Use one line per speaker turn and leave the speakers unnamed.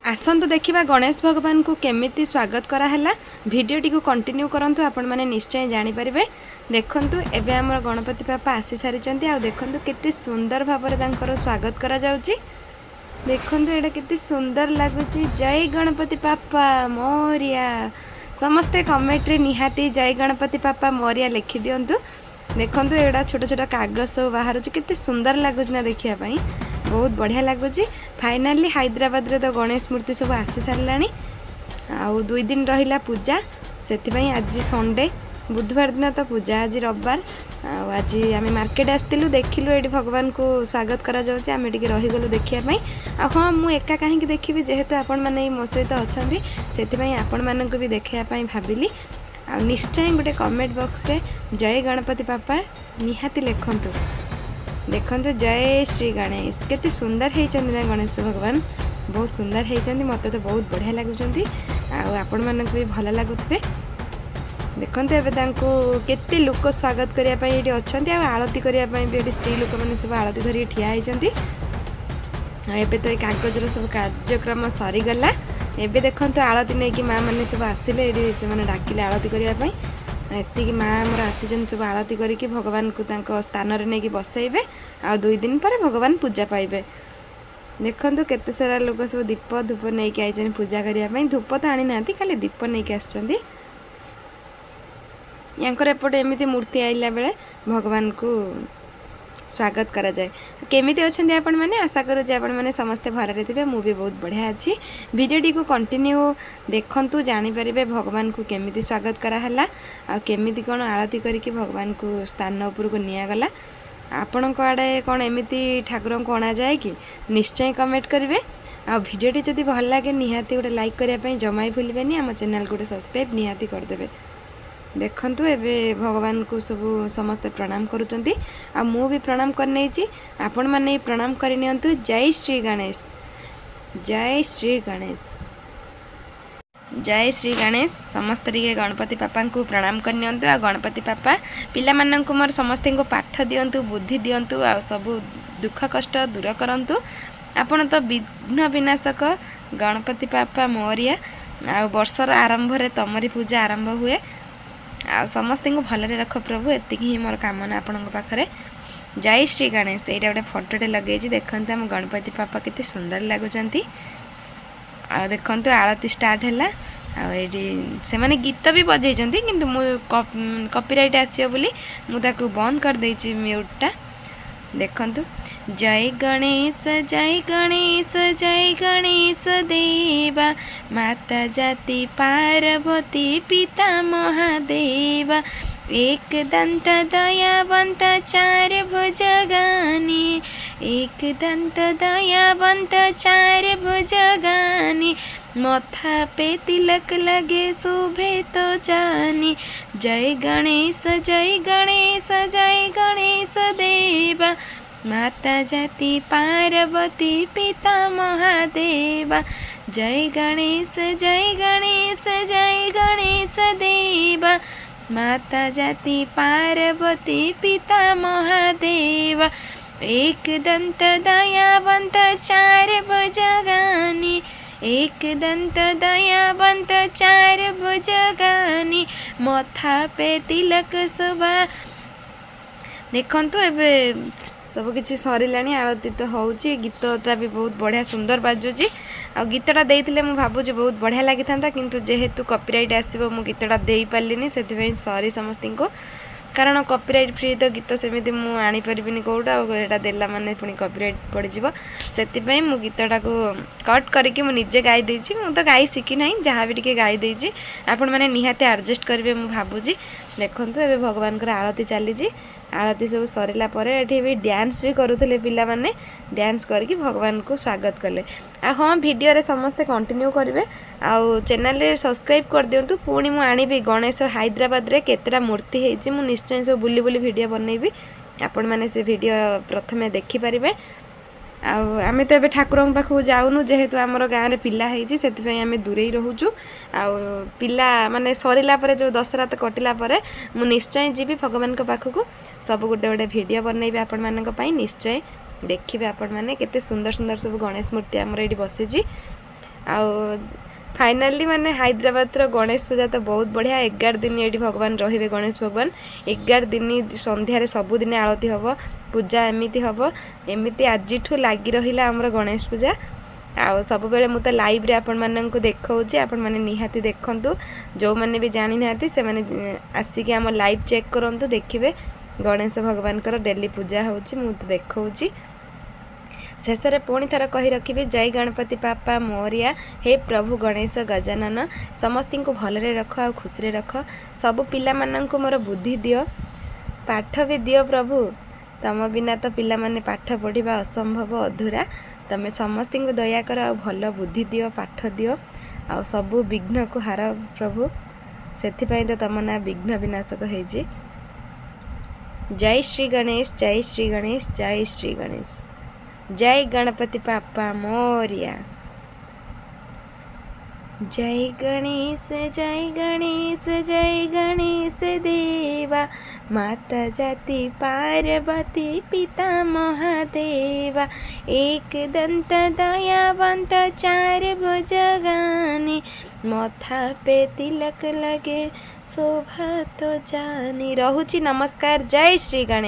आसतु देखा गणेश भगवान को केमिति स्वागत कराला भिडटी को कंटिन्यू करंतु आपण माने निश्चय जानीपर देखु एबे आमर गणपति बापा आसी सारी देखु केते सुंदर भाव में स्वागत करा जाउची। देखु एटा केते सुंदर लगुच। जय गणपति बापा मोरिया समस्ते कमेंट रे निहाती जय गणपति बापा मोरिया लिखि दियंतु। देखु एटा छोट छोट कागज सब बाहर केते सुंदर लगुच ना देखिया पई बहुत बढ़िया लगुच। फाइनाली हैदराबाद रे तो गणेश मूर्ति सब आसी सारा आउ 2 दिन रहिला पूजा से आज संडे बुधवार दिन तो पूजा आज रविवार आज आम मार्केट आसलु देखिलु ये भगवान को स्वागत करा जाउछि। आमे टिके रहीगलु देखिया हाँ मु एका कहीं देखी जेहेतु आपण मैंने मो सहित अच्छा से आपण मानक भी देखा भाविली आ निश्चय गोटे कमेंट बॉक्स रे जय गणपति बापा निहाती लिखंतु। देखंतु जय श्री गणेश केते सुंदर होइचंदी ना गणेश भगवान बहुत सुंदर होइचंदी। मते तो बहुत बढ़िया लागुचंदी आपण मानक भी भल लागुथबे। देखंतु एबे तांको केते लोक स्वागत करिया पई एठी अछंती आ आरती करिया पई भी एठी स्त्री लोक माने सब आरती धरि ठिया होइचंती। एबे तो कागजर सब कार्यक्रम सरी गला। एबे देखंतु आरती नै कि मां माने सब आसिले एठी से माने डाकिले आरती करिया पई एति माँ आमर आसीजन सब आरती करके भगवान को तांको स्थान रे नहीं बसैबे आ 2 दिन पर भगवान पूजा पाइबे। देखंतु केते सारा लोक सब दीप धूप नहीं कि आइजन पूजा करिया पई। धूप तो आनी नांती खाली दीप नहीं कि आछंती। यांकर एपटे एमिति मूर्ति आइला बेले भगवान को स्वागत करा जाए। केमिति अछंती आपण माने आशा करू जे आपण माने समस्ते भरारे थिबे। मु भी बहुत बढ़िया अछि। भिडियोटी को कंटिन्यू देखंतु जानि परिबे भगवान को केमिति स्वागत करा हला आ केमिति कोन आरती करके भगवान को स्थान ऊपर को निया गला। आपण को आडे कोन एमिति ठाकुर को अणा जाए कि निश्चय कमेंट करिवे। आ भिडियोटी जदि भल लागे निहाती गोटे लाइक करिया पई जमाई भूलिबेनी। हम चैनल को सब्सक्राइब निहाती कर देबे। देखंतु एबे भगवान को सब समस्ते प्रणाम करुचंती आ मु भी प्रणाम करने छी। आपण माने प्रणाम करि नियंतु। जय श्री गणेश जय श्री गणेश जय श्री गणेश। समस्त टिके गणपति पापा को प्रणाम कर नियंतु। आ गणपति पापा पिला मानन को मोर समस्ते को पाठ दियंतु बुद्धि दियंतु आ सब दुख कष्ट दूर करंतु। आपण तो विघ्न विनाशक गणपति पापा मोरिया आ वर्षर आरंभ रे तमरी पूजा आरंभ हुए आ समस्ते को भलरे रख प्रभु। एति ही मोर कामना आपण पाखरे। जय श्री गणेश। एटा गोटे फोटोटे लगे देखते हम गणपति पापा केते सुंदर लगुचंती। आ देखंतु आरती स्टार्ट हैला आ एडी से माने गीत भी बजेइचंती किंतु मु कॉपीराइट आसियो बोली मु ताकू बंद कर देछि म्यूटटा। देखंतु जय गणेश जय गणेश जय गणेश देवा माता जाति पार्वती पिता महादेवा एक दंत दयावंत 4 भुजगानी एक दंत दयावंत 4 भुजगानी मथा पे तिलक लगे शोभे तो जानी। जय गणेश जय गणेश जय गणेश देवा माता जाति पार्वती पिता महादेवा जय गणेश जय गणेश जय गणेश देवा माता जाति पार्वती पिता महादेवा एक दंत दयावंत 4 भुजगानी एक दंत दयावंत 4 भुजगानी मथा पे तिलक शोभा। देखंतु एबे सब किसी सरिलानी आरती तो होउची। गीतटा भी बहुत बढ़िया सुंदर बाजुची आ गीतटा देइथिले मु भाबुची बहुत बढ़िया लागि थांता किंतु जेहेतु कॉपीराइट आसीबो मु गीतटा देई पालिनी सेथिबे सॉरी समस्तिंग को कारण कॉपीराइट फ्री तो गीत सेमिति मु आनी परिबिनी कोडा एटा देला माने पुनी कॉपीराइट पड़ जिवो सेति मु गीतटा को कट करके मु निजे गाई देछि। मु तो गाई सिखी नाही जहाँ भी टिके गाई देछि आपण माने निहाते एडजस्ट करिवे मु भाबुची। देखंतु एबे भगवान कर आरती चली जी। आरती सब सरिला परे एठी भी डांस भी करूथिले पिला माने डांस करके भगवान को स्वागत कले। आ हाँ वीडियो रे समस्ते कंटिन्यू करिवे आ चैनल रे सब्सक्राइब कर दियंतु। पुणी मु आनिबी गणेश हैदराबाद रे केतेटा मूर्ति हेछि मु निश्चय सब बुली बुली वीडियो बनैबी आपण माने से वीडियो प्रथमे देखि परिबे। आमे तो एबे ठाकुर पाखु जाउनु जेहेतु आमर गाँव रे पिला हेछि सेति आमे दूरे रहूचु। आ पिला माने सरिला परे जो दशरात कटिला परे मु निश्चय जीवी भगवान को पाखु सब गोटे गोटे वीडियो बनैबे आपण मानक पई। निश्चय देखिबे आपण माने केते सुंदर सुंदर सब गणेश मूर्ति आमर एडी बसिछि। फाइनाली माने हैदराबाद गणेश पूजा तो बहुत बढ़िया 11 दिन ये भगवान रे गणेश भगवान 11 दिन संध्यारे सबुदिन आलती हम पूजा एमती हम एमती आज लगी रहा आमर गणेश पूजा आउ सब बेले मु तो लाइव रे आपण माननकु देखौछि आपण माने निहाती देखंतु जो माने भी जानि नाती से माने आसिके हम लाइव चेक करंतु देखिबे गणेश भगवान कर डेली पूजा होछि मु तो देखौछि शेष रे पुणी थर कही रखिबे जय गणपति बाप्पा मोरिया हे प्रभु गणेश गजानन समस्त को भलरे रख आ खुशी रे रख सब पिला माननकु मोर बुद्धि दियो पाठ भी दियो प्रभु तम बिना तो पिला माने पाठ पढ़िबा असंभव अधूरा तमे समस्त को दया कर आ भल बुद्धि दियो पाठ दियो आ सबु विघ्न को हार प्रभु सेथिपाई तो तम ना विघ्न विनाशक हेजी जय श्री गणेश जय श्री गणेश जय श्री गणेश जय गणपति बाप्पा मोरिया जय गणेश जय गणेश जय गणेश देवा माता जाति पार्वती पिता महादेवा एक दंत दयावंत चार भुजगानी मथा पे तिलक लगे शोभा तो जानी। रहुची नमस्कार जय श्री गणेश।